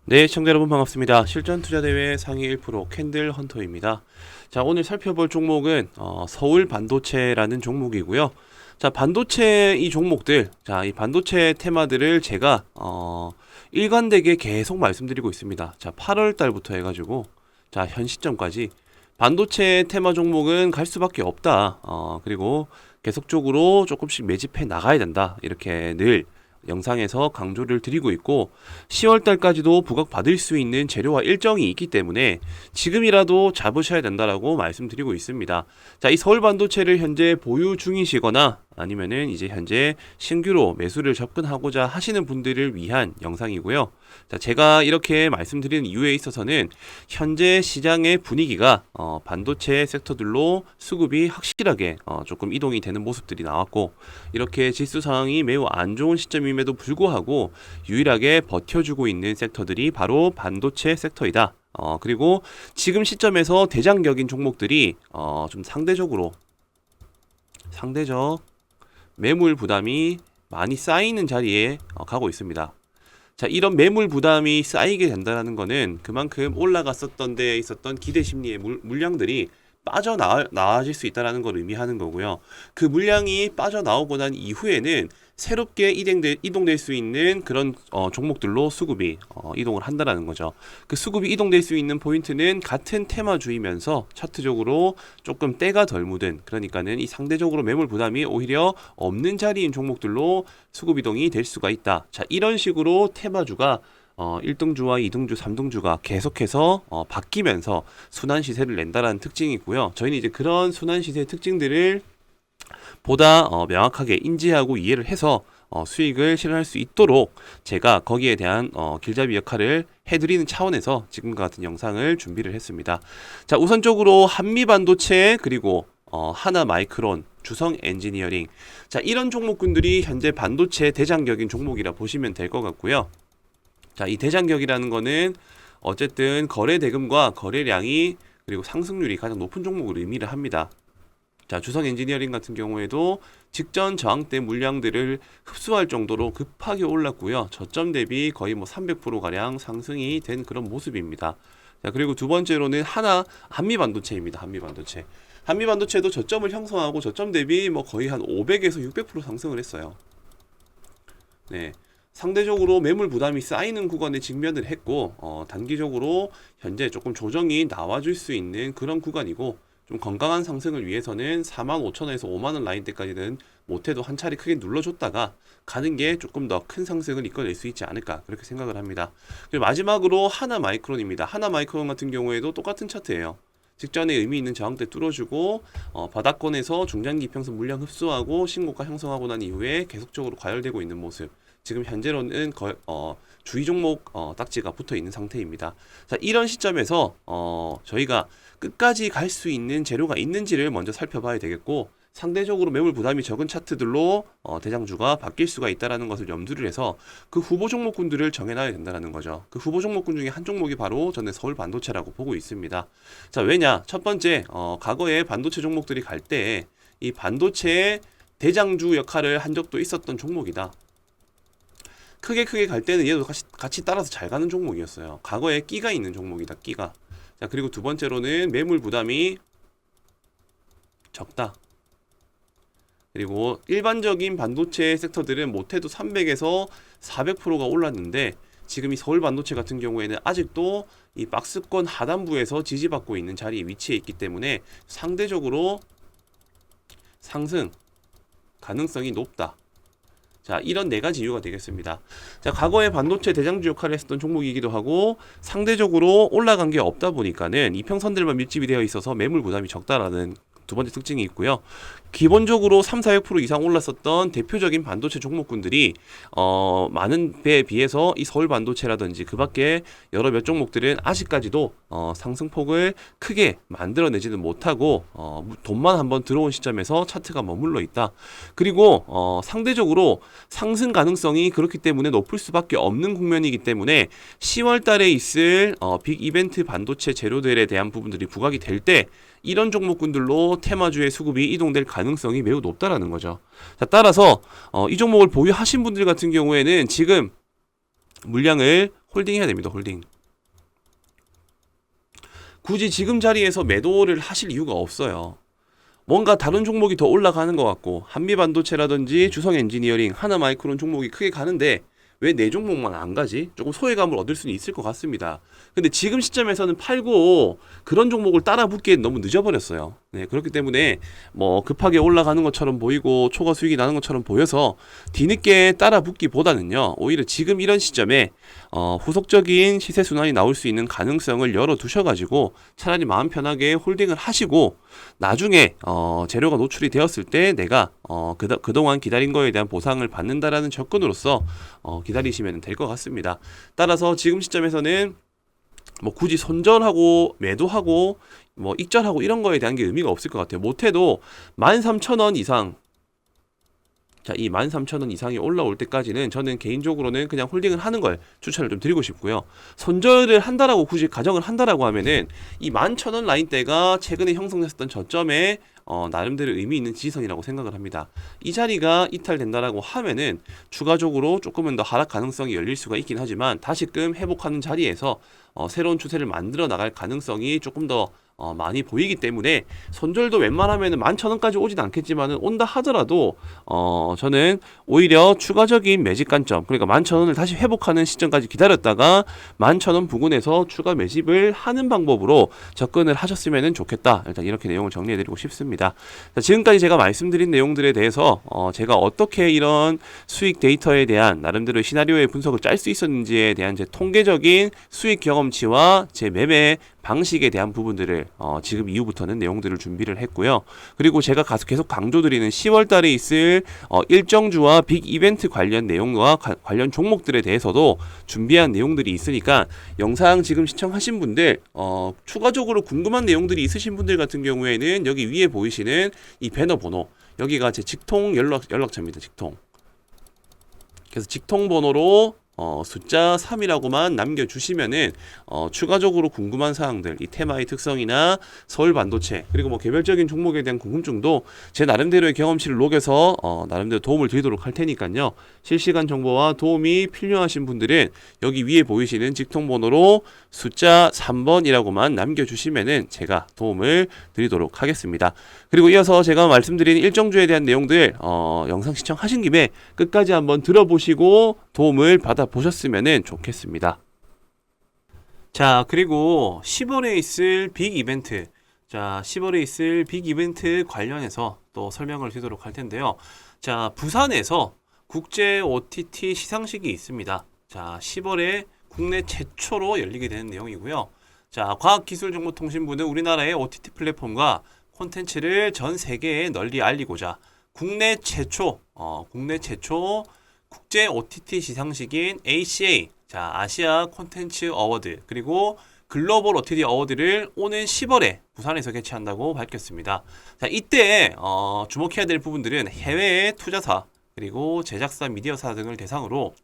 네, 시청자 여러분 반갑습니다. 실전투자대회 상위 1% 캔들 헌터입니다. 자, 오늘 살펴볼 종목은 서울 반도체라는 종목이고요. 자, 반도체 이 종목들, 자, 이 반도체 테마들을 제가 일관되게 계속 말씀드리고 있습니다. 자, 8월 달부터 해가지고 자, 현 시점까지 반도체 테마 종목은 갈 수밖에 없다. 그리고 계속적으로 조금씩 매집해 나가야 된다. 이렇게 늘 영상에서 강조를 드리고 있고 10월 달까지도 부각받을 수 있는 재료와 일정이 있기 때문에 지금이라도 잡으셔야 된다라고 말씀드리고 있습니다. 자, 이 서울 반도체를 현재 보유 중이시거나 아니면은 이제 현재 신규로 매수를 접근하고자 하시는 분들을 위한 영상이고요. 자, 제가 이렇게 말씀드리는 이유에 있어서는 현재 시장의 분위기가 반도체 섹터들로 수급이 확실하게 조금 이동이 되는 모습들이 나왔고 이렇게 지수 상황이 매우 안 좋은 시점임에도 불구하고 유일하게 버텨주고 있는 섹터들이 바로 반도체 섹터이다. 그리고 지금 시점에서 대장격인 종목들이 좀 상대적 매물 부담이 많이 쌓이는 자리에 가고 있습니다. 자, 이런 매물 부담이 쌓이게 된다는 거는 그만큼 올라갔었던 데에 있었던 기대 심리의 물량들이 빠져나와질 수 있다는 걸 의미하는 거고요. 그 물량이 빠져나오고 난 이후에는 새롭게 이동될 수 있는 그런 종목들로 수급이 이동을 한다라는 거죠. 그 수급이 이동될 수 있는 포인트는 같은 테마주이면서 차트적으로 조금 때가 덜 묻은, 그러니까는 이 상대적으로 매물 부담이 오히려 없는 자리인 종목들로 수급 이동이 될 수가 있다. 자, 이런 식으로 테마주가 1등주와 2등주, 3등주가 계속해서 바뀌면서 순환 시세를 낸다라는 특징이 있고요. 저희는 이제 그런 순환 시세 특징들을 보다 명확하게 인지하고 이해를 해서 수익을 실현할 수 있도록 제가 거기에 대한 길잡이 역할을 해드리는 차원에서 지금과 같은 영상을 준비를 했습니다. 자, 우선적으로 한미반도체 그리고 하나마이크론, 주성엔지니어링, 자, 이런 종목군들이 현재 반도체 대장격인 종목이라 보시면 될 것 같고요. 자, 이 대장격이라는 거는 어쨌든 거래 대금과 거래량이 그리고 상승률이 가장 높은 종목을 의미를 합니다. 자, 주성 엔지니어링 같은 경우에도 직전 저항 때 물량들을 흡수할 정도로 급하게 올랐고요. 저점 대비 거의 300% 가량 상승이 된 그런 모습입니다. 자, 그리고 두 번째로는 한미반도체입니다. 한미반도체도 저점을 형성하고 저점 대비 거의 한 500에서 600% 상승을 했어요. 네. 상대적으로 매물 부담이 쌓이는 구간에 직면을 했고 단기적으로 현재 조금 조정이 나와줄 수 있는 그런 구간이고 좀 건강한 상승을 위해서는 45,000원에서 5만원 라인대까지는 못해도 한 차례 크게 눌러줬다가 가는 게 조금 더 큰 상승을 이끌어낼 수 있지 않을까 그렇게 생각을 합니다. 그리고 마지막으로 하나마이크론입니다. 하나마이크론 같은 경우에도 똑같은 차트예요. 직전에 의미 있는 저항대 뚫어주고 바닥권에서 중장기 이평선 물량 흡수하고 신고가 형성하고 난 이후에 계속적으로 과열되고 있는 모습. 지금 현재로는 주의 종목 딱지가 붙어 있는 상태입니다. 자, 이런 시점에서 저희가 끝까지 갈 수 있는 재료가 있는지를 먼저 살펴봐야 되겠고 상대적으로 매물 부담이 적은 차트들로 대장주가 바뀔 수가 있다는 것을 염두를 해서 그 후보 종목군들을 정해놔야 된다는 거죠. 그 후보 종목군 중에 한 종목이 바로 저는 서울 반도체라고 보고 있습니다. 자, 왜냐? 첫 번째, 과거에 반도체 종목들이 갈 때 이 반도체의 대장주 역할을 한 적도 있었던 종목이다. 크게 갈 때는 얘도 같이 따라서 잘 가는 종목이었어요. 과거에 끼가 있는 종목이다. 끼가. 자, 그리고 두 번째로는 매물 부담이 적다. 그리고 일반적인 반도체 섹터들은 못해도 300에서 400%가 올랐는데 지금 이 서울 반도체 같은 경우에는 아직도 이 박스권 하단부에서 지지받고 있는 자리에 위치해 있기 때문에 상대적으로 상승 가능성이 높다. 자, 이런 네 가지 이유가 되겠습니다. 자, 과거에 반도체 대장주 역할을 했었던 종목이기도 하고 상대적으로 올라간 게 없다 보니까는 이평선들만 밀집이 되어 있어서 매물 부담이 적다라는 두 번째 특징이 있고요. 기본적으로 3-400% 이상 올랐었던 대표적인 반도체 종목군들이 많은 배에 비해서 이 서울 반도체라든지 그 밖에 여러 몇 종목들은 아직까지도 상승폭을 크게 만들어내지는 못하고 돈만 한번 들어온 시점에서 차트가 머물러 있다. 그리고 상대적으로 상승 가능성이 그렇기 때문에 높을 수밖에 없는 국면이기 때문에 10월 달에 있을 빅 이벤트 반도체 재료들에 대한 부분들이 부각이 될 때 이런 종목군들로 테마주의 수급이 이동될 가능성이 매우 높다라는 거죠. 자, 따라서 이 종목을 보유하신 분들 같은 경우에는 지금 물량을 홀딩 해야 됩니다. 홀딩. 굳이 지금 자리에서 매도를 하실 이유가 없어요. 뭔가 다른 종목이 더 올라가는 것 같고 한미반도체라든지 주성엔지니어링, 하나마이크론 종목이 크게 가는데 왜 내 종목만 안 가지? 조금 소외감을 얻을 수는 있을 것 같습니다. 근데 지금 시점에서는 팔고 그런 종목을 따라 붙기엔 너무 늦어버렸어요. 네, 그렇기 때문에 뭐 급하게 올라가는 것처럼 보이고 초과 수익이 나는 것처럼 보여서 뒤늦게 따라 붙기보다는요, 오히려 지금 이런 시점에 후속적인 시세 순환이 나올 수 있는 가능성을 열어 두셔가지고 차라리 마음 편하게 홀딩을 하시고 나중에 재료가 노출이 되었을 때 내가 그동안 기다린 거에 대한 보상을 받는다라는 접근으로서 기다리시면 될 것 같습니다. 따라서 지금 시점에서는 뭐 굳이 손절하고 매도하고 뭐 익절하고 이런 거에 대한 게 의미가 없을 것 같아요. 못해도 13,000원 이상, 자, 이 13,000원 이상이 올라올 때까지는 저는 개인적으로는 그냥 홀딩을 하는 걸 추천을 좀 드리고 싶고요. 손절을 한다라고 굳이 가정을 한다라고 하면은 이 11,000원 라인대가 최근에 형성됐었던 저점에 나름대로 의미 있는 지지선이라고 생각을 합니다. 이 자리가 이탈된다라고 하면은 추가적으로 조금은 더 하락 가능성이 열릴 수가 있긴 하지만 다시금 회복하는 자리에서 새로운 추세를 만들어 나갈 가능성이 조금 더 많이 보이기 때문에 손절도 웬만하면 11,000원까지 오진 않겠지만은 온다 하더라도 저는 오히려 추가적인 매집 관점, 그러니까 11,000원을 다시 회복하는 시점까지 기다렸다가 11,000원 부근에서 추가 매집을 하는 방법으로 접근을 하셨으면 좋겠다. 일단 이렇게 내용을 정리해드리고 싶습니다. 자, 지금까지 제가 말씀드린 내용들에 대해서 제가 어떻게 이런 수익 데이터에 대한 나름대로 시나리오의 분석을 짤 수 있었는지에 대한 제 통계적인 수익 경험치와 제 매매 방식에 대한 부분들을 지금 이후부터는 내용들을 준비를 했고요. 그리고 제가 계속 강조드리는 10월 달에 있을 일정주와 빅 이벤트 관련 내용과 관련 종목들에 대해서도 준비한 내용들이 있으니까 영상 지금 시청하신 분들 추가적으로 궁금한 내용들이 있으신 분들 같은 경우에는 여기 위에 보이시는 이 배너 번호, 여기가 제 직통 연락처입니다. 직통. 그래서 직통 번호로 숫자 3이라고만 남겨주시면은 추가적으로 궁금한 사항들, 이 테마의 특성이나 서울 반도체, 그리고 뭐 개별적인 종목에 대한 궁금증도 제 나름대로의 경험치를 녹여서 나름대로 도움을 드리도록 할 테니까요. 실시간 정보와 도움이 필요하신 분들은 여기 위에 보이시는 직통번호로 숫자 3번이라고만 남겨주시면은 제가 도움을 드리도록 하겠습니다. 그리고 이어서 제가 말씀드린 일정주에 대한 내용들 영상 시청하신 김에 끝까지 한번 들어보시고 도움을 받아보셨으면 좋겠습니다. 자, 그리고 10월에 있을 빅 이벤트, 자, 10월에 있을 빅 이벤트 관련해서 또 설명을 드리도록 할 텐데요. 자, 부산에서 국제 OTT 시상식이 있습니다. 자, 10월에 국내 최초로 열리게 되는 내용이고요. 자, 과학기술정보통신부는 우리나라의 OTT 플랫폼과 콘텐츠를 전 세계에 널리 알리고자 국내 최초 국제 OTT 시상식인 ACA, 자, 아시아 콘텐츠 어워드, 그리고 글로벌 OTT 어워드를 오는 10월에 부산에서 개최한다고 밝혔습니다. 자, 이때 주목해야 될 부분들은 해외의 투자사, 그리고 제작사, 미디어사 등을 대상으로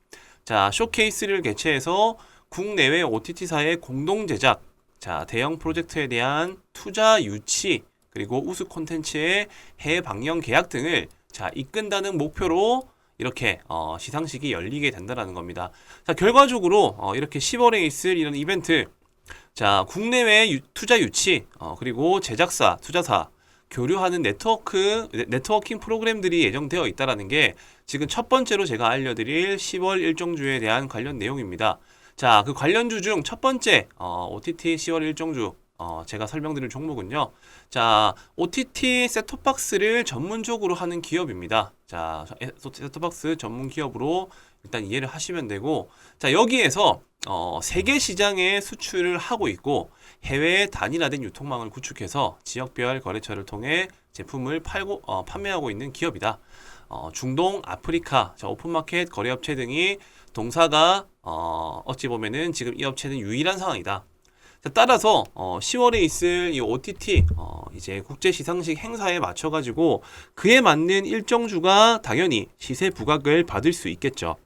자, 쇼케이스를 개최해서 국내외 OTT사의 공동 제작, 자, 대형 프로젝트에 대한 투자 유치, 그리고 우수 콘텐츠의 해외 방영 계약 등을 자, 이끈다는 목표로 이렇게 시상식이 열리게 된다는 겁니다. 자, 결과적으로 이렇게 10월에 있을 이런 이벤트, 자, 국내외 투자 유치, 그리고 제작사, 투자사 교류하는 네트워킹 프로그램들이 예정되어 있다는 게 지금 첫 번째로 제가 알려드릴 10월 일정주에 대한 관련 내용입니다. 자, 그 관련주 중 첫 번째 OTT 10월 일정주 제가 설명드릴 종목은요. 자, OTT 셋톱박스를 전문적으로 하는 기업입니다. 자, 셋톱박스 전문 기업으로 일단 이해를 하시면 되고, 자, 여기에서 세계 시장에 수출을 하고 있고 해외 단일화된 유통망을 구축해서 지역별 거래처를 통해 제품을 판매하고 있는 기업이다. 중동, 아프리카, 자, 오픈마켓 거래업체 등이 동사가 어찌 보면은 지금 이 업체는 유일한 상황이다. 자, 따라서 10월에 있을 이 OTT 이제 국제 시상식 행사에 맞춰 가지고 그에 맞는 일정주가 당연히 시세 부각을 받을 수 있겠죠.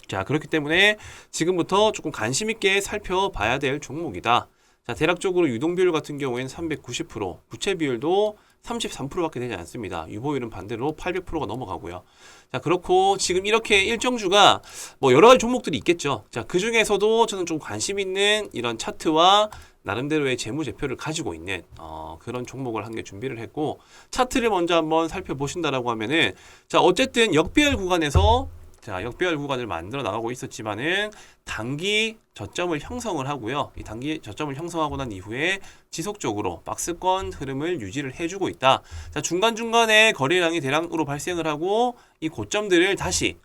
자, 그렇기 때문에 지금부터 조금 관심 있게 살펴봐야 될 종목이다. 자, 대략적으로 유동 비율 같은 경우에는 390%, 부채 비율도 33%밖에 되지 않습니다. 유보율은 반대로 800%가 넘어가고요. 자, 그렇고 지금 이렇게 일정주가 뭐 여러 가지 종목들이 있겠죠. 자, 그 중에서도 저는 좀 관심 있는 이런 차트와 나름대로의 재무제표를 가지고 있는 그런 종목을 한 개 준비를 했고, 차트를 먼저 한번 살펴보신다라고 하면은, 자, 어쨌든 역배열 구간에서 역배열 구간을 만들어 나가고 있었지만은 단기 저점을 형성을 하고요. 이 단기 저점을 형성하고 난 이후에 지속적으로 박스권 흐름을 유지를 해주고 있다. 자, 중간중간에 거래량이 대량으로 발생을 하고 이 고점들을 다시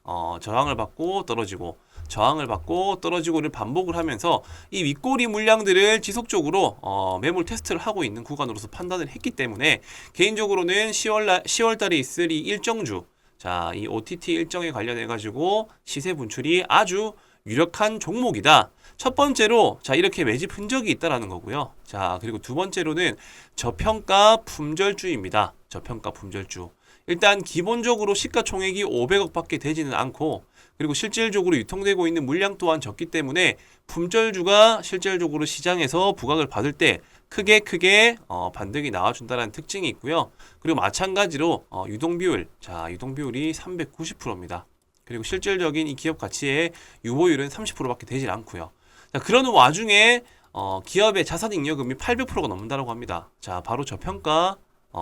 저항을 받고 떨어지고 저항을 받고 떨어지고를 반복을 하면서 이 윗꼬리 물량들을 지속적으로 매물 테스트를 하고 있는 구간으로서 판단을 했기 때문에 개인적으로는 10월달에 있을 이 일정주, 자, 이 OTT 일정에 관련해 가지고 시세 분출이 아주 유력한 종목이다. 첫 번째로, 자, 이렇게 매집 흔적이 있다라는 거고요. 자, 그리고 두 번째로는 저평가 품절주입니다. 저평가 품절주. 일단 기본적으로 시가총액이 500억 밖에 되지는 않고, 그리고 실질적으로 유통되고 있는 물량 또한 적기 때문에 품절주가 실질적으로 시장에서 부각을 받을 때 크게 반등이 나와준다는 특징이 있고요. 그리고 마찬가지로 유동비율, 자, 유동비율이 390%입니다. 그리고 실질적인 이 기업 가치의 유보율은 30%밖에 되질 않고요. 자, 그런 와중에 기업의 자산 잉여금이 800%가 넘는다고 합니다. 자, 바로 저평가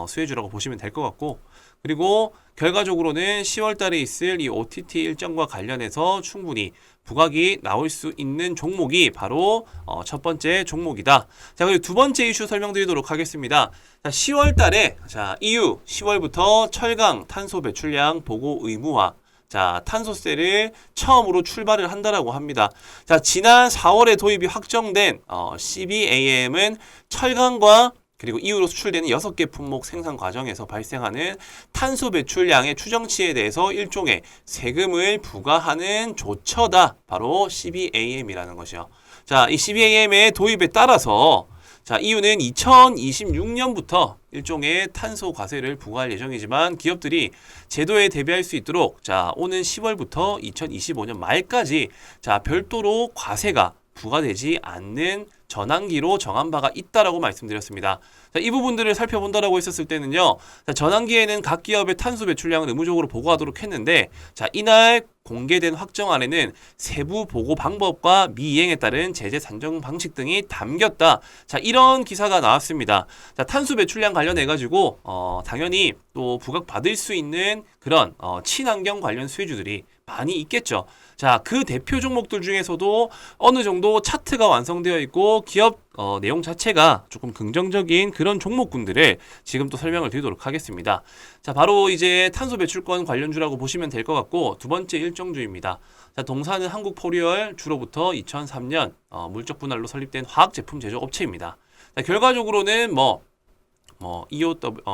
수혜주라고 보시면 될 것 같고, 그리고 결과적으로는 10월 달에 있을 이 OTT 일정과 관련해서 충분히 부각이 나올 수 있는 종목이 바로 첫 번째 종목이다. 자, 그리고 두 번째 이슈 설명드리도록 하겠습니다. 자, 10월 달에, 자, EU 10월부터 철강 탄소 배출량 보고 의무화, 자, 탄소세를 처음으로 출발을 한다라고 합니다. 자, 지난 4월에 도입이 확정된 CBAM은 철강과 그리고 이후로 수출되는 6개 품목 생산 과정에서 발생하는 탄소 배출량의 추정치에 대해서 일종의 세금을 부과하는 조처다. 바로 CBAM이라는 것이요. 자, 이 CBAM의 도입에 따라서, 자, EU는 2026년부터 일종의 탄소 과세를 부과할 예정이지만 기업들이 제도에 대비할 수 있도록, 자, 오는 10월부터 2025년 말까지, 자, 별도로 과세가 부과되지 않는 전환기로 정한 바가 있다라고 말씀드렸습니다. 자, 이 부분들을 살펴본다라고 했었을 때는요. 자, 전환기에는 각 기업의 탄소 배출량을 의무적으로 보고하도록 했는데, 자, 이날 공개된 확정안에는 세부 보고 방법과 미이행에 따른 제재 산정 방식 등이 담겼다. 자, 이런 기사가 나왔습니다. 자, 탄소 배출량 관련해 가지고 당연히 또 부각받을 수 있는 그런 친환경 관련 수혜주들이 많이 있겠죠. 자, 그 대표 종목들 중에서도 어느 정도 차트가 완성되어 있고 기업 내용 자체가 조금 긍정적인 그런 종목군들을 지금 또 설명을 드리도록 하겠습니다. 자, 바로 이제 탄소 배출권 관련주라고 보시면 될 것 같고, 두 번째 일정주입니다. 자, 동사는 한국포리얼, 주로부터 2003년 물적 분할로 설립된 화학 제품 제조 업체입니다. 자, 결과적으로는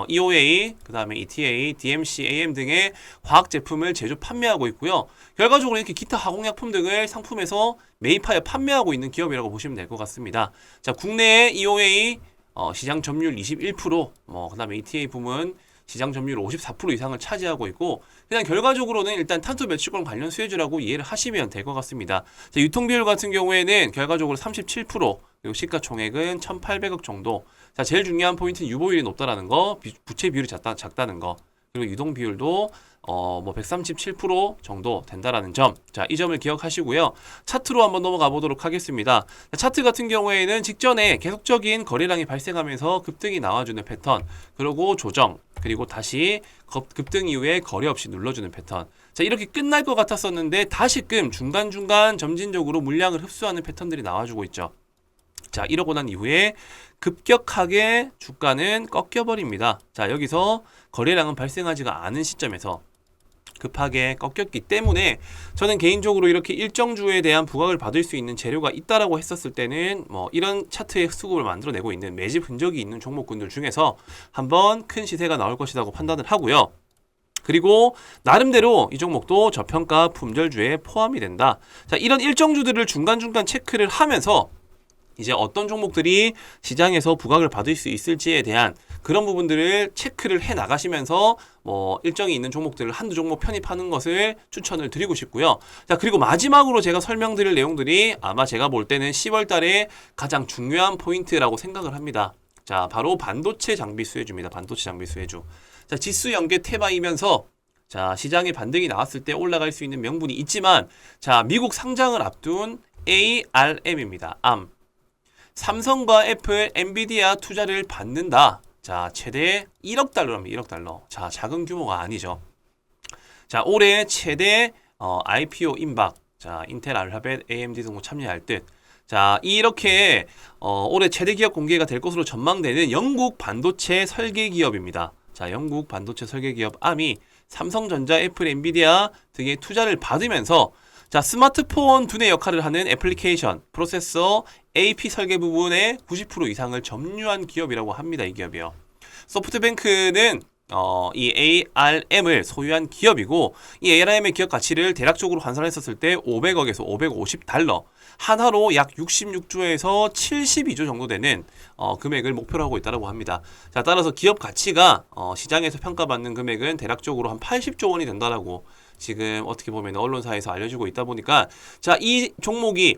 EOA, 그 다음에 ETA, DMC, AM 등의 화학 제품을 제조 판매하고 있고요. 결과적으로 이렇게 기타 화공약품 등을 상품에서 매입하여 판매하고 있는 기업이라고 보시면 될 것 같습니다. 자, 국내에 EOA 시장 점유율 21%, 그 다음에 ETA 부문 시장 점유율 54% 이상을 차지하고 있고, 그냥 결과적으로는 일단 탄소 배출권 관련 수혜주라고 이해를 하시면 될 것 같습니다. 자, 유통비율 같은 경우에는 결과적으로 37%, 그리고 시가총액은 1,800억 정도. 자, 제일 중요한 포인트는 유보율이 높다라는 거, 부채 비율이 작다는 거, 그리고 유동 비율도 137% 정도 된다라는 점. 자, 이 점을 기억하시고요. 차트로 한번 넘어가 보도록 하겠습니다. 자, 차트 같은 경우에는 직전에 계속적인 거래량이 발생하면서 급등이 나와주는 패턴, 그리고 조정, 그리고 다시 급등 이후에 거래 없이 눌러주는 패턴. 자, 이렇게 끝날 것 같았었는데 다시금 중간중간 점진적으로 물량을 흡수하는 패턴들이 나와주고 있죠. 자, 이러고 난 이후에 급격하게 주가는 꺾여버립니다. 자, 여기서 거래량은 발생하지가 않은 시점에서 급하게 꺾였기 때문에 저는 개인적으로 이렇게 일정주에 대한 부각을 받을 수 있는 재료가 있다라고 했었을 때는 이런 차트의 수급을 만들어내고 있는 매집 흔적이 있는 종목군들 중에서 한번 큰 시세가 나올 것이라고 판단을 하고요. 그리고 나름대로 이 종목도 저평가 품절주에 포함이 된다. 자, 이런 일정주들을 중간중간 체크를 하면서 이제 어떤 종목들이 시장에서 부각을 받을 수 있을지에 대한 그런 부분들을 체크를 해 나가시면서 일정이 있는 종목들을 한두 종목 편입하는 것을 추천을 드리고 싶고요. 자, 그리고 마지막으로 제가 설명드릴 내용들이 아마 제가 볼 때는 10월 달에 가장 중요한 포인트라고 생각을 합니다. 자, 바로 반도체 장비 수혜주입니다. 반도체 장비 수혜주. 자, 지수 연계 테마이면서 자, 시장에 반등이 나왔을 때 올라갈 수 있는 명분이 있지만 자, 미국 상장을 앞둔 ARM입니다. ARM. 삼성과 애플, 엔비디아 투자를 받는다. 자, 최대 1억 달러입니다. 1억 달러. 자, 작은 규모가 아니죠. 자, 올해 최대 IPO 임박. 자, 인텔, 알파벳, AMD 등도 참여할 듯. 자, 이렇게 올해 최대 기업 공개가 될 것으로 전망되는 영국 반도체 설계 기업입니다. 자, 영국 반도체 설계 기업 ARM이 삼성전자, 애플, 엔비디아 등의 투자를 받으면서 자, 스마트폰 두뇌 역할을 하는 애플리케이션, 프로세서, AP 설계 부분의 90% 이상을 점유한 기업이라고 합니다. 이 기업이요. 소프트뱅크는 이 ARM을 소유한 기업이고 이 ARM의 기업 가치를 대략적으로 환산했었을 때 500억에서 550달러, 한화로 약 66조에서 72조 정도 되는 금액을 목표로 하고 있다고 합니다. 자, 따라서 기업 가치가 시장에서 평가받는 금액은 대략적으로 한 80조 원이 된다라고 지금 어떻게 보면 언론사에서 알려지고 있다 보니까 자, 이 종목이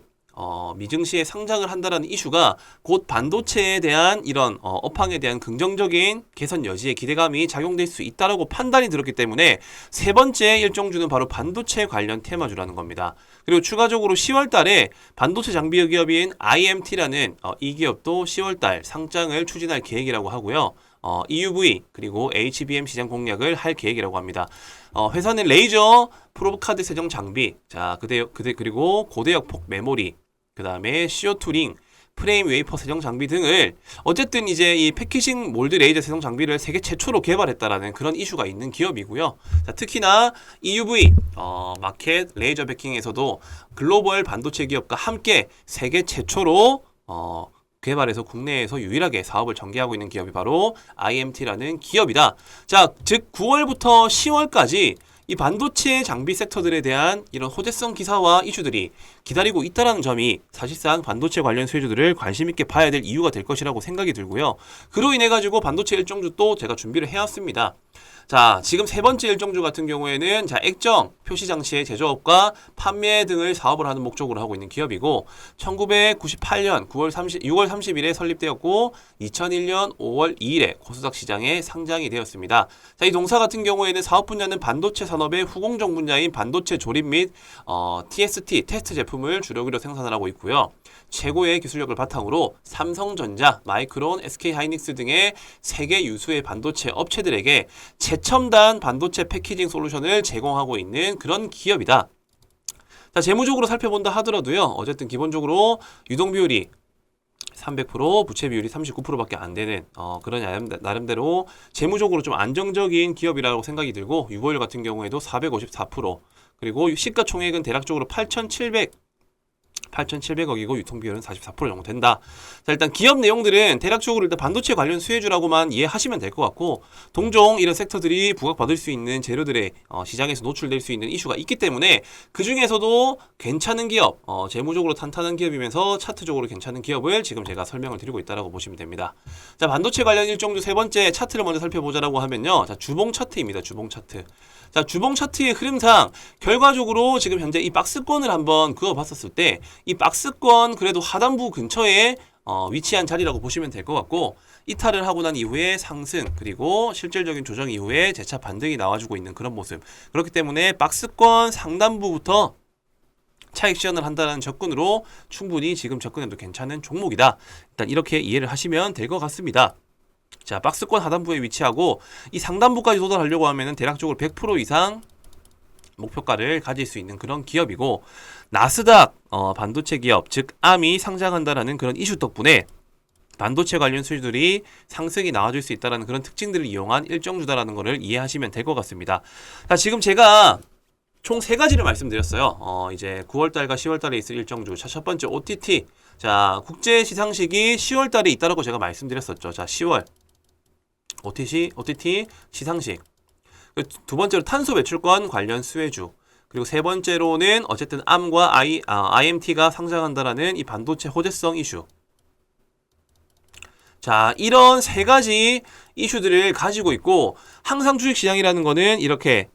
미증시에 상장을 한다라는 이슈가 곧 반도체에 대한 이런 업황에 대한 긍정적인 개선 여지에 기대감이 작용될 수 있다라고 판단이 들었기 때문에 세 번째 일정주는 바로 반도체 관련 테마주라는 겁니다. 그리고 추가적으로 10월 달에 반도체 장비 기업인 IMT라는 이 기업도 10월 달 상장을 추진할 계획이라고 하고요. EUV 그리고 HBM 시장 공략을 할 계획이라고 합니다. 회사는 레이저 프로브 카드 세정 장비, 자, 그리고 고대역 폭 메모리, 그 다음에 CO2 링, 프레임 웨이퍼 세정 장비 등을 어쨌든 이제 이 패키징 몰드 레이저 세정 장비를 세계 최초로 개발했다라는 그런 이슈가 있는 기업이고요. 자, 특히나 EUV 마켓 레이저 베킹에서도 글로벌 반도체 기업과 함께 세계 최초로 개발해서 국내에서 유일하게 사업을 전개하고 있는 기업이 바로 IMT라는 기업이다. 자, 즉 9월부터 10월까지 이 반도체 장비 섹터들에 대한 이런 호재성 기사와 이슈들이 기다리고 있다는 점이 사실상 반도체 관련 수혜주들을 관심 있게 봐야 될 이유가 될 것이라고 생각이 들고요. 그로 인해 가지고 반도체 일정주 또 제가 준비를 해왔습니다. 자, 지금 세 번째 일정주 같은 경우에는 자, 액정, 표시 장치의 제조업과 판매 등을 사업을 하는 목적으로 하고 있는 기업이고 1998년 6월 30일에 설립되었고 2001년 5월 2일에 코스닥 시장에 상장이 되었습니다. 자, 이 동사 같은 경우에는 사업 분야는 반도체 산업의 후공정 분야인 반도체 조립 및 TST, 테스트 제품을 주력으로 생산을 하고 있고요. 최고의 기술력을 바탕으로 삼성전자, 마이크론, SK하이닉스 등의 세계 유수의 반도체 업체들에게 최첨단 반도체 패키징 솔루션을 제공하고 있는 그런 기업이다. 자, 재무적으로 살펴본다 하더라도요. 어쨌든 기본적으로 유동 비율이 300%, 부채 비율이 39%밖에 안 되는 그런 나름대로 재무적으로 좀 안정적인 기업이라고 생각이 들고 유보율 같은 경우에도 454%, 그리고 시가총액은 대략적으로 8,700억이고 유통비율은 44% 정도 된다. 자, 일단 기업 내용들은 대략적으로 일단 반도체 관련 수혜주라고만 이해하시면 될 것 같고 동종 이런 섹터들이 부각받을 수 있는 재료들의 시장에서 노출될 수 있는 이슈가 있기 때문에 그 중에서도 괜찮은 기업, 재무적으로 탄탄한 기업이면서 차트적으로 괜찮은 기업을 지금 제가 설명을 드리고 있다라고 보시면 됩니다. 자, 반도체 관련 일정주 세 번째 차트를 먼저 살펴보자라고 하면요. 자, 주봉 차트입니다. 주봉 차트. 자, 주봉 차트의 흐름상 결과적으로 지금 현재 이 박스권을 한번 그어봤었을 때 이 박스권 그래도 하단부 근처에 위치한 자리라고 보시면 될 것 같고 이탈을 하고 난 이후에 상승 그리고 실질적인 조정 이후에 재차 반등이 나와주고 있는 그런 모습. 그렇기 때문에 박스권 상단부부터 차익 실현을 한다는 접근으로 충분히 지금 접근해도 괜찮은 종목이다. 일단 이렇게 이해를 하시면 될 것 같습니다. 자, 박스권 하단부에 위치하고 이 상단부까지 도달하려고 하면은 대략적으로 100% 이상 목표가를 가질 수 있는 그런 기업이고 나스닥 반도체 기업 즉 ARM이 상장한다라는 그런 이슈 덕분에 반도체 관련 수주들이 상승이 나와줄 수 있다는 그런 특징들을 이용한 일정주다라는 것을 이해하시면 될 것 같습니다. 자, 지금 제가 총 세 가지를 말씀드렸어요. 이제 9월달과 10월달에 있을 일정주. 자, 첫 번째 OTT. 자, 국제 시상식이 10월달에 있다라고 제가 말씀드렸었죠. 자, 10월 OTT 시상식. 두 번째로 탄소 배출권 관련 수혜주. 그리고 세 번째로는 어쨌든 ARM과 IMT가 상장한다라는 이 반도체 호재성 이슈. 자, 이런 세 가지 이슈들을 가지고 있고 항상 주식시장이라는 거는 이렇게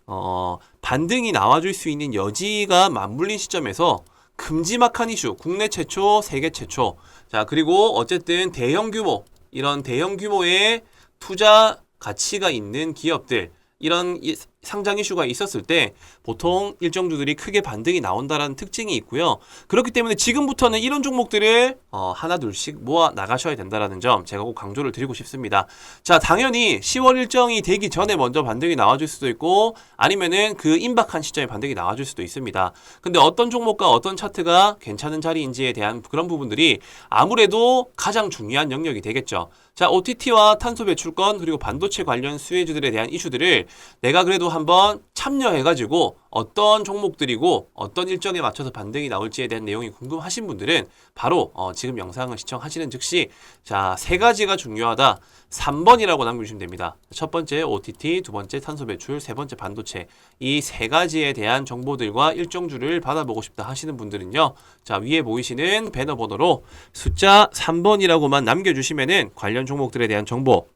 반등이 나와줄 수 있는 여지가 맞물린 시점에서 큼지막한 이슈, 국내 최초, 세계 최초. 자, 그리고 어쨌든 대형 규모 이런 대형 규모의 투자 가치가 있는 기업들, 이런 상장 이슈가 있었을 때 보통 일정주들이 크게 반등이 나온다라는 특징이 있고요. 그렇기 때문에 지금부터는 이런 종목들을 하나 둘씩 모아 나가셔야 된다라는 점 제가 꼭 강조를 드리고 싶습니다. 자, 당연히 10월 일정이 되기 전에 먼저 반등이 나와줄 수도 있고 아니면은 그 임박한 시점에 반등이 나와줄 수도 있습니다. 근데 어떤 종목과 어떤 차트가 괜찮은 자리인지에 대한 그런 부분들이 아무래도 가장 중요한 영역이 되겠죠. 자, OTT와 탄소 배출권 그리고 반도체 관련 수혜주들에 대한 이슈들을 내가 그래도 한번 참여해가지고 어떤 종목들이고 어떤 일정에 맞춰서 반등이 나올지에 대한 내용이 궁금하신 분들은 바로 지금 영상을 시청하시는 즉시 자, 세 가지가 중요하다. 3번이라고 남겨주시면 됩니다. 첫 번째 OTT, 두 번째 탄소 배출, 세 번째 반도체. 이 세 가지에 대한 정보들과 일정주를 받아보고 싶다 하시는 분들은요. 자, 위에 보이시는 배너 번호로 숫자 3번이라고만 남겨주시면은 관련 종목들에 대한 정보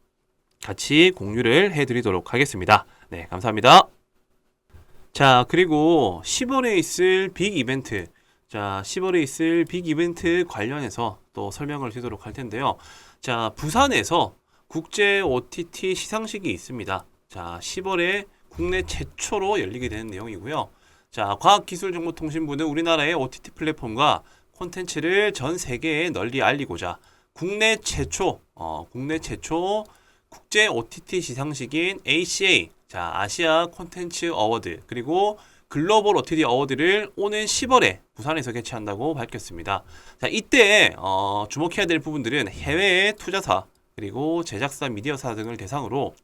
같이 공유를 해드리도록 하겠습니다. 네, 감사합니다. 자, 그리고 10월에 있을 빅 이벤트. 자, 10월에 있을 빅 이벤트 관련해서 또 설명을 드리도록 할 텐데요. 자, 부산에서 국제 OTT 시상식이 있습니다. 자, 10월에 국내 최초로 열리게 되는 내용이고요. 자, 과학기술정보통신부는 우리나라의 OTT 플랫폼과 콘텐츠를 전 세계에 널리 알리고자 국내 최초 국제 OTT 시상식인 ACA, 자, 아시아 콘텐츠 어워드, 그리고 글로벌 OTT 어워드를 오는 10월에 부산에서 개최한다고 밝혔습니다. 자, 이때 주목해야 될 부분들은 해외의 투자사, 그리고 제작사, 미디어사 등을 대상으로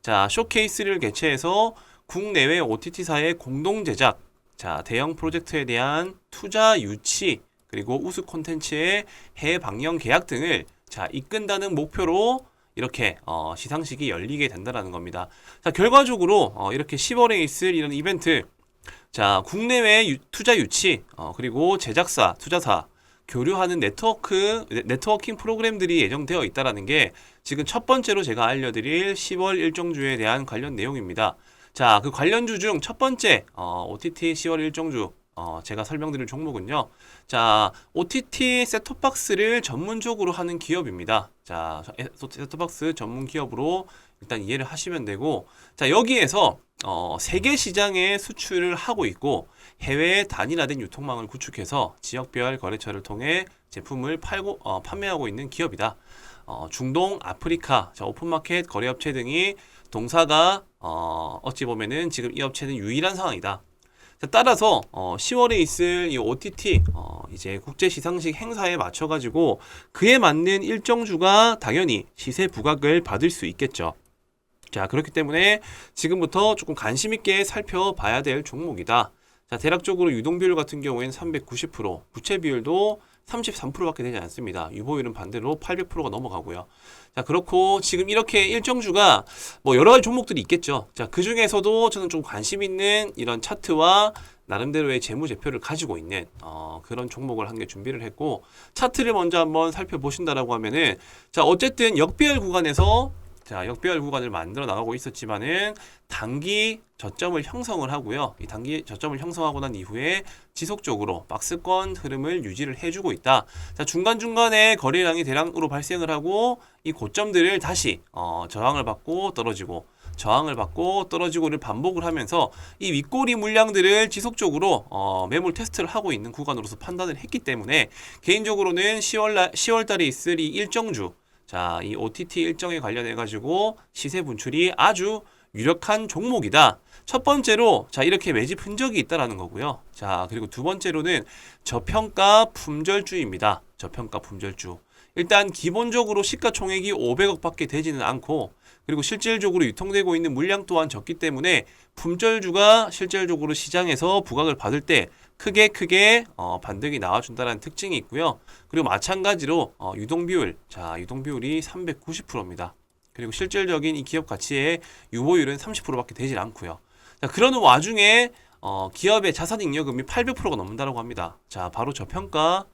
자, 쇼케이스를 개최해서 국내외 OTT사의 공동 제작, 자, 대형 프로젝트에 대한 투자 유치, 그리고 우수 콘텐츠의 해외 방영 계약 등을 자, 이끈다는 목표로 이렇게 시상식이 열리게 된다는 겁니다. 자, 결과적으로 이렇게 10월에 있을 이런 이벤트, 자, 국내외 투자 유치, 그리고 제작사, 투자사, 교류하는 네트워킹 프로그램들이 예정되어 있다는 게 지금 첫 번째로 제가 알려드릴 10월 일정주에 대한 관련 내용입니다. 자, 그 관련주 중 첫 번째 OTT 10월 일정주 제가 설명드릴 종목은요. 자, OTT 셋톱박스를 전문적으로 하는 기업입니다. 자, 셋톱박스 전문 기업으로 일단 이해를 하시면 되고, 자, 여기에서 세계 시장에 수출을 하고 있고 해외 단일화된 유통망을 구축해서 지역별 거래처를 통해 제품을 판매하고 있는 기업이다. 중동, 아프리카, 자, 오픈마켓 거래업체 등이 동사가 어찌 보면은 지금 이 업체는 유일한 상황이다. 자, 따라서 10월에 있을 이 OTT 이제 국제 시상식 행사에 맞춰 가지고 그에 맞는 일정주가 당연히 시세 부각을 받을 수 있겠죠. 자, 그렇기 때문에 지금부터 조금 관심 있게 살펴봐야 될 종목이다. 자, 대략적으로 유동 비율 같은 경우에는 390%, 부채 비율도 33%밖에 되지 않습니다. 유보율은 반대로 800%가 넘어가고요. 자, 그렇고 지금 이렇게 일정주가 뭐 여러 가지 종목들이 있겠죠. 자, 그 중에서도 저는 좀 관심 있는 이런 차트와 나름대로의 재무제표를 가지고 있는 그런 종목을 한 개 준비를 했고, 차트를 먼저 한번 살펴보신다라고 하면은, 자, 어쨌든 역배열 구간에서 자, 역배열 구간을 만들어 나가고 있었지만은 단기 저점을 형성을 하고요. 이 단기 저점을 형성하고 난 이후에 지속적으로 박스권 흐름을 유지를 해주고 있다. 자, 중간중간에 거래량이 대량으로 발생을 하고 이 고점들을 다시 저항을 받고 떨어지고 저항을 받고 떨어지고를 반복을 하면서 이 윗꼬리 물량들을 지속적으로 매물 테스트를 하고 있는 구간으로서 판단을 했기 때문에 개인적으로는 10월 달에 있을 이 일정주, 자, 이 OTT 일정에 관련해 가지고 시세 분출이 아주 유력한 종목이다. 첫 번째로 자, 이렇게 매집 흔적이 있다라는 거고요. 자, 그리고 두 번째로는 저평가 품절주입니다. 저평가 품절주. 일단 기본적으로 시가총액이 500억밖에 되지는 않고, 그리고 실질적으로 유통되고 있는 물량 또한 적기 때문에 품절주가 실질적으로 시장에서 부각을 받을 때 크게 반등이 나와준다는 특징이 있고요. 그리고 마찬가지로 유동비율, 자, 유동비율이 390%입니다. 그리고 실질적인 이 기업 가치의 유보율은 30%밖에 되질 않고요. 자, 그러는 와중에 기업의 자산잉여금이 800%가 넘는다고 합니다. 자, 바로 저평가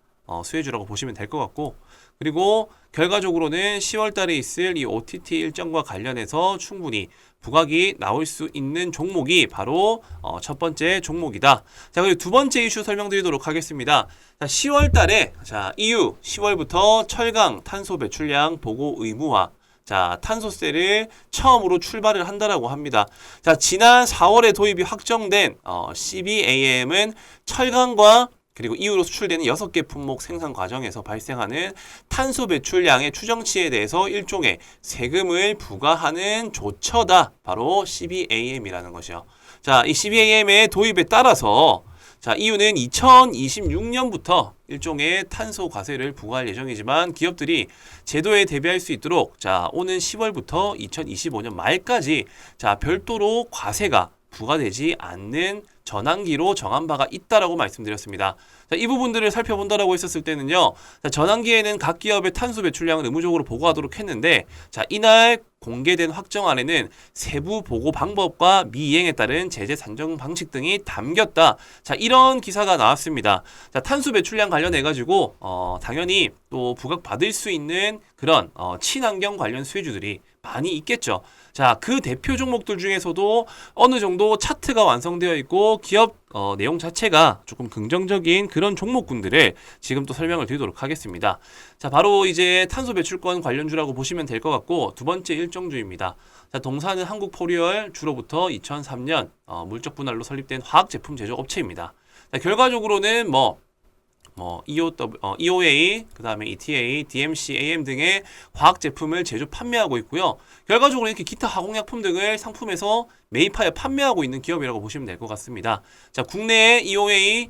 수혜주라고 보시면 될 것 같고, 그리고 결과적으로는 10월 달에 있을 이 OTT 일정과 관련해서 충분히 부각이 나올 수 있는 종목이 바로 첫 번째 종목이다. 자, 그리고 두 번째 이슈 설명드리도록 하겠습니다. 자, 10월 달에 EU 10월부터 철강 탄소 배출량 보고 의무화, 자, 탄소세를 처음으로 출발을 한다라고 합니다. 자, 지난 4월에 도입이 확정된 CBAM은 철강과 그리고 이후로 수출되는 6개 품목 생산 과정에서 발생하는 탄소 배출량의 추정치에 대해서 일종의 세금을 부과하는 조처다. 바로 CBAM이라는 것이요. 자, 이 CBAM의 도입에 따라서 자, EU는 2026년부터 일종의 탄소 과세를 부과할 예정이지만 기업들이 제도에 대비할 수 있도록 자, 오는 10월부터 2025년 말까지 자, 별도로 과세가 부과되지 않는 전환기로 정한 바가 있다라고 말씀드렸습니다. 자, 이 부분들을 살펴본다라고 했었을 때는요. 자, 전환기에는 각 기업의 탄소 배출량을 의무적으로 보고하도록 했는데 자, 이날 공개된 확정안에는 세부 보고 방법과 미이행에 따른 제재 산정 방식 등이 담겼다. 자, 이런 기사가 나왔습니다. 자, 탄소 배출량 관련해 가지고 당연히 또 부각받을 수 있는 그런 친환경 관련 수혜주들이 많이 있겠죠. 자, 그 대표 종목들 중에서도 어느 정도 차트가 완성되어 있고 기업 내용 자체가 조금 긍정적인 그런 종목군들을 지금 또 설명을 드리도록 하겠습니다. 자, 바로 이제 탄소 배출권 관련주라고 보시면 될 것 같고 두 번째 일정주입니다. 자, 동사는 한국포리얼 주로부터 2003년 물적 분할로 설립된 화학 제품 제조 업체입니다. 자, 결과적으로는 EOA, 그 다음에 ETA, DMC, AM 등의 화학 제품을 제조 판매하고 있고요. 결과적으로 이렇게 기타 화공약품 등을 상품에서 매입하여 판매하고 있는 기업이라고 보시면 될 것 같습니다. 자, 국내에 EOA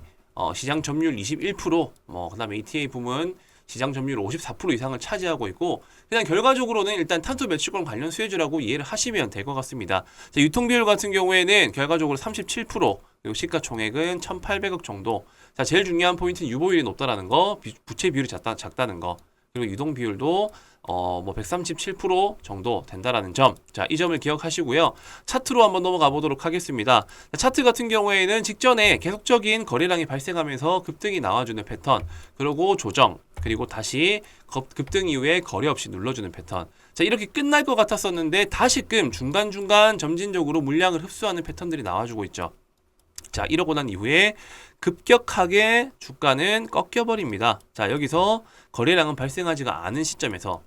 시장 점유율 21%, 그 다음에 ETA 부문 시장 점유율 54% 이상을 차지하고 있고, 그냥 결과적으로는 일단 탄소 배출권 관련 수혜주라고 이해를 하시면 될 것 같습니다. 자, 유통 비율 같은 경우에는 결과적으로 37%, 그리고 시가총액은 1,800억 정도. 자, 제일 중요한 포인트는 유보율이 높다라는 거, 부채 비율이 작다는 거, 그리고 유동 비율도 137% 정도 된다라는 점. 자, 이 점을 기억하시고요. 차트로 한번 넘어가 보도록 하겠습니다. 자, 차트 같은 경우에는 직전에 계속적인 거래량이 발생하면서 급등이 나와주는 패턴, 그리고 조정, 그리고 다시 급등 이후에 거래 없이 눌러주는 패턴. 자, 이렇게 끝날 것 같았었는데 다시금 중간중간 점진적으로 물량을 흡수하는 패턴들이 나와주고 있죠. 자, 이러고 난 이후에 급격하게 주가는 꺾여버립니다. 자, 여기서 거래량은 발생하지가 않은 시점에서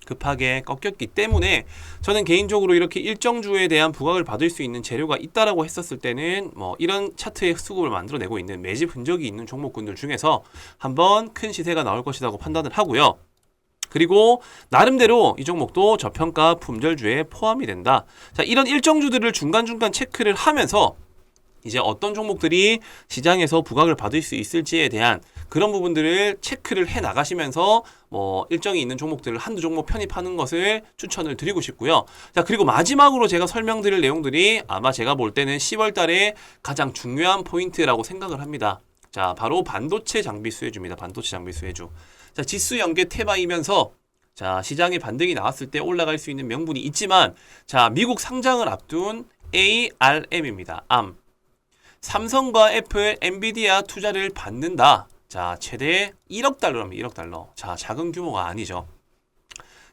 급하게 꺾였기 때문에 저는 개인적으로 이렇게 일정주에 대한 부각을 받을 수 있는 재료가 있다라고 했었을 때는 이런 차트의 수급을 만들어내고 있는 매집 흔적이 있는 종목군들 중에서 한번 큰 시세가 나올 것이라고 판단을 하고요. 그리고 나름대로 이 종목도 저평가 품절주에 포함이 된다. 자, 이런 일정주들을 중간중간 체크를 하면서 이제 어떤 종목들이 시장에서 부각을 받을 수 있을지에 대한 그런 부분들을 체크를 해 나가시면서 일정이 있는 종목들을 한두 종목 편입하는 것을 추천을 드리고 싶고요. 자, 그리고 마지막으로 제가 설명드릴 내용들이 아마 제가 볼 때는 10월 달에 가장 중요한 포인트라고 생각을 합니다. 자, 바로 반도체 장비 수혜주입니다. 반도체 장비 수혜주. 자, 지수 연계 테마이면서 자, 시장에 반등이 나왔을 때 올라갈 수 있는 명분이 있지만 자, 미국 상장을 앞둔 ARM입니다. ARM. 삼성과 애플, 엔비디아 투자를 받는다. 자, 최대 1억 달러랍니다. 1억 달러. 자, 작은 규모가 아니죠.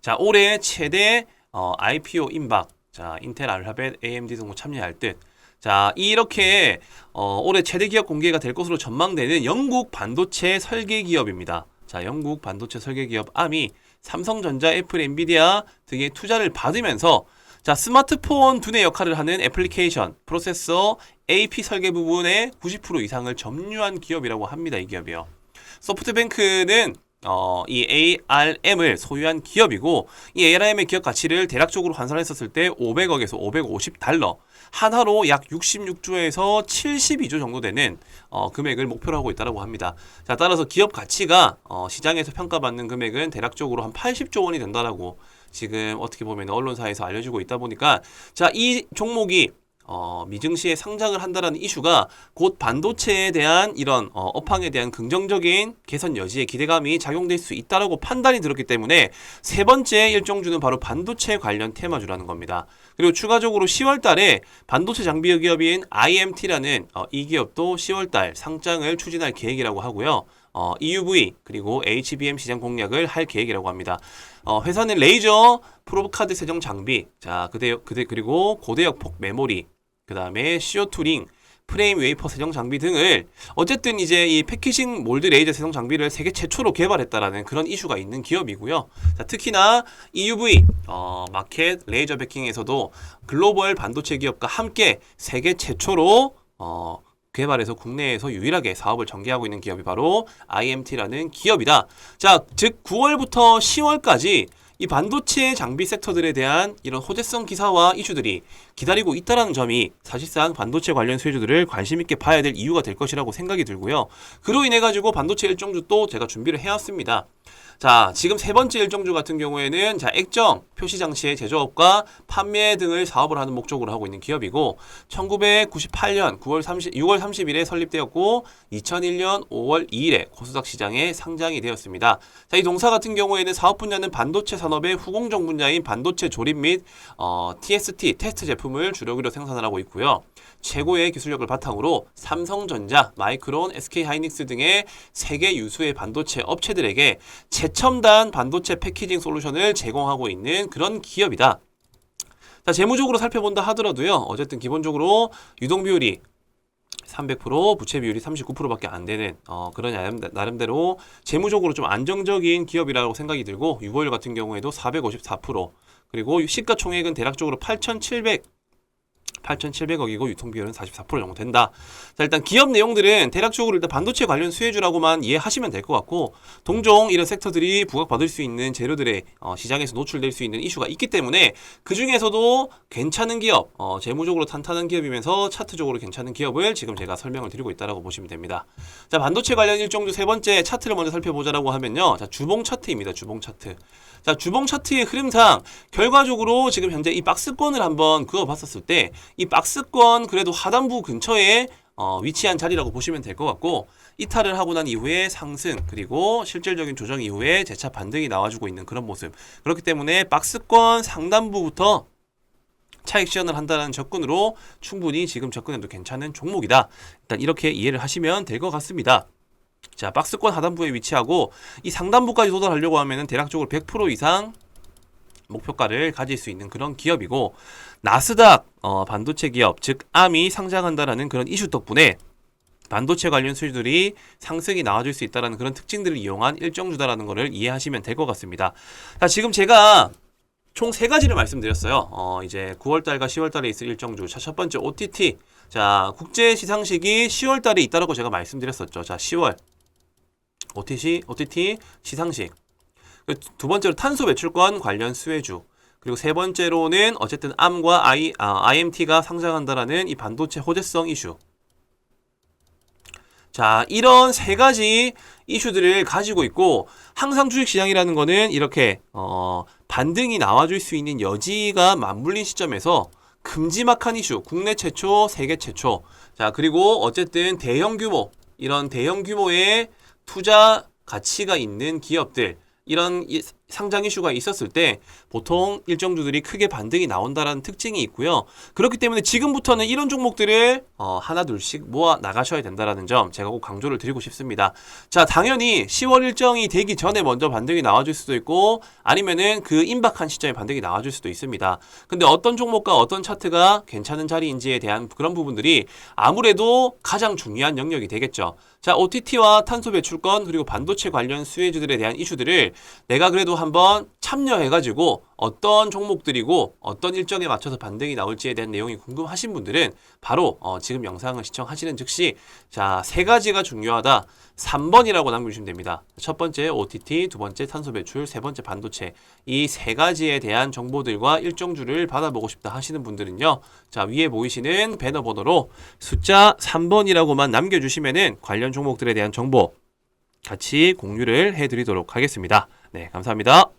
자, 올해 최대 IPO 임박. 자, 인텔, 알파벳, AMD 등도 참여할 듯. 자, 이렇게 올해 최대 기업 공개가 될 것으로 전망되는 영국 반도체 설계 기업입니다. 자, 영국 반도체 설계 기업 ARM이 삼성전자, 애플, 엔비디아 등의 투자를 받으면서 자, 스마트폰 두뇌 역할을 하는 애플리케이션, 프로세서, AP 설계 부분의 90% 이상을 점유한 기업이라고 합니다. 이 기업이요. 소프트뱅크는 이 ARM을 소유한 기업이고 이 ARM의 기업 가치를 대략적으로 환산했었을 때 500억에서 550달러, 한화로 약 66조에서 72조 정도 되는 금액을 목표로 하고 있다고 합니다. 자, 따라서 기업 가치가 시장에서 평가받는 금액은 대략적으로 한 80조 원이 된다라고 지금 어떻게 보면 언론사에서 알려지고 있다 보니까 자, 이 종목이 미증시에 상장을 한다라는 이슈가 곧 반도체에 대한 이런 업황에 대한 긍정적인 개선 여지에 기대감이 작용될 수 있다라고 판단이 들었기 때문에 세 번째 일정주는 바로 반도체 관련 테마주라는 겁니다. 그리고 추가적으로 10월 달에 반도체 장비 기업인 IMT라는 이 기업도 10월 달 상장을 추진할 계획이라고 하고요. EUV 그리고 HBM 시장 공략을 할 계획이라고 합니다. 회사는 레이저 프로브 카드 세정 장비, 자 그리고 고대역 폭 메모리, 그 다음에 CO2 링, 프레임 웨이퍼 세정 장비 등을 어쨌든 이제 이 패키징 몰드 레이저 세정 장비를 세계 최초로 개발했다라는 그런 이슈가 있는 기업이고요. 자, 특히나 EUV 마켓 레이저 베킹에서도 글로벌 반도체 기업과 함께 세계 최초로 개발해서 국내에서 유일하게 사업을 전개하고 있는 기업이 바로 IMT라는 기업이다. 자, 즉 9월부터 10월까지 이 반도체 장비 섹터들에 대한 이런 호재성 기사와 이슈들이 기다리고 있다는 점이 사실상 반도체 관련 수혜주들을 관심 있게 봐야 될 이유가 될 것이라고 생각이 들고요. 그로 인해 가지고 반도체 일정주 또 제가 준비를 해왔습니다. 자, 지금 세 번째 일정주 같은 경우에는 자, 액정, 표시 장치의 제조업과 판매 등을 사업을 하는 목적으로 하고 있는 기업이고 1998년 6월 30일에 설립되었고 2001년 5월 2일에 코스닥 시장에 상장이 되었습니다. 자, 이 동사 같은 경우에는 사업 분야는 반도체 산업의 후공정 분야인 반도체 조립 및 TST, 테스트 제품을 주력으로 생산을 하고 있고요. 최고의 기술력을 바탕으로 삼성전자, 마이크론, SK하이닉스 등의 세계 유수의 반도체 업체들에게 최첨단 반도체 패키징 솔루션을 제공하고 있는 그런 기업이다. 자, 재무적으로 살펴본다 하더라도요. 어쨌든 기본적으로 유동 비율이 300%, 부채 비율이 39%밖에 안 되는 그런 나름대로 재무적으로 좀 안정적인 기업이라고 생각이 들고 유보율 같은 경우에도 454%, 그리고 시가총액은 대략적으로 8,700억이고 유통비율은 44% 정도 된다. 자, 일단 기업 내용들은 대략적으로 일단 반도체 관련 수혜주라고만 이해하시면 될 것 같고, 동종 이런 섹터들이 부각받을 수 있는 재료들의 시장에서 노출될 수 있는 이슈가 있기 때문에 그 중에서도 괜찮은 기업, 재무적으로 탄탄한 기업이면서 차트적으로 괜찮은 기업을 지금 제가 설명을 드리고 있다라고 보시면 됩니다. 자, 반도체 관련 일정주 세 번째 차트를 먼저 살펴보자라고 하면요. 자, 주봉 차트입니다. 주봉 차트. 자, 주봉 차트의 흐름상 결과적으로 지금 현재 이 박스권을 한번 그어봤었을 때 이 박스권 그래도 하단부 근처에 위치한 자리라고 보시면 될 것 같고, 이탈을 하고 난 이후에 상승 그리고 실질적인 조정 이후에 재차 반등이 나와주고 있는 그런 모습. 그렇기 때문에 박스권 상단부부터 차익 실현을 한다는 접근으로 충분히 지금 접근해도 괜찮은 종목이다. 일단 이렇게 이해를 하시면 될 것 같습니다. 자, 박스권 하단부에 위치하고 이 상단부까지 도달하려고 하면은 대략적으로 100% 이상 목표가를 가질 수 있는 그런 기업이고, 나스닥 반도체 기업 즉 암이 상장한다라는 그런 이슈 덕분에 반도체 관련 수주들이 상승이 나와줄 수 있다는 그런 특징들을 이용한 일정주다라는 것을 이해하시면 될 것 같습니다. 자, 지금 제가 총 세 가지를 말씀드렸어요. 이제 9월달과 10월달에 있을 일정주. 자, 첫 번째 OTT. 자, 국제 시상식이 10월달에 있다라고 제가 말씀드렸었죠. 자, 10월 OTT 시상식. 두 번째로 탄소 배출권 관련 수혜주. 그리고 세 번째로는 어쨌든 암과 IMT가 상장한다라는 이 반도체 호재성 이슈. 자, 이런 세 가지 이슈들을 가지고 있고, 항상 주식시장이라는 거는 이렇게 반등이 나와줄 수 있는 여지가 맞물린 시점에서 큼지막한 이슈, 국내 최초, 세계 최초. 자, 그리고 어쨌든 대형 규모, 이런 대형 규모의 투자 가치가 있는 기업들, 이런 상장 이슈가 있었을 때 보통 일정주들이 크게 반등이 나온다라는 특징이 있고요. 그렇기 때문에 지금부터는 이런 종목들을 하나 둘씩 모아 나가셔야 된다라는 점 제가 꼭 강조를 드리고 싶습니다. 자, 당연히 10월 일정이 되기 전에 먼저 반등이 나와줄 수도 있고, 아니면은 그 임박한 시점에 반등이 나와줄 수도 있습니다. 근데 어떤 종목과 어떤 차트가 괜찮은 자리인지에 대한 그런 부분들이 아무래도 가장 중요한 영역이 되겠죠. 자, OTT와 탄소 배출권 그리고 반도체 관련 수혜주들에 대한 이슈들을 내가 그래도 한번 참여해가지고 어떤 종목들이고 어떤 일정에 맞춰서 반등이 나올지에 대한 내용이 궁금하신 분들은 바로 지금 영상을 시청하시는 즉시 자, 세 가지가 중요하다. 3번이라고 남겨주시면 됩니다. 첫 번째 OTT, 두 번째 탄소 배출, 세 번째 반도체. 이 세 가지에 대한 정보들과 일정주를 받아보고 싶다 하시는 분들은요. 자, 위에 보이시는 배너 번호로 숫자 3번이라고만 남겨주시면은 관련 종목들에 대한 정보 같이 공유를 해드리도록 하겠습니다. 네, 감사합니다.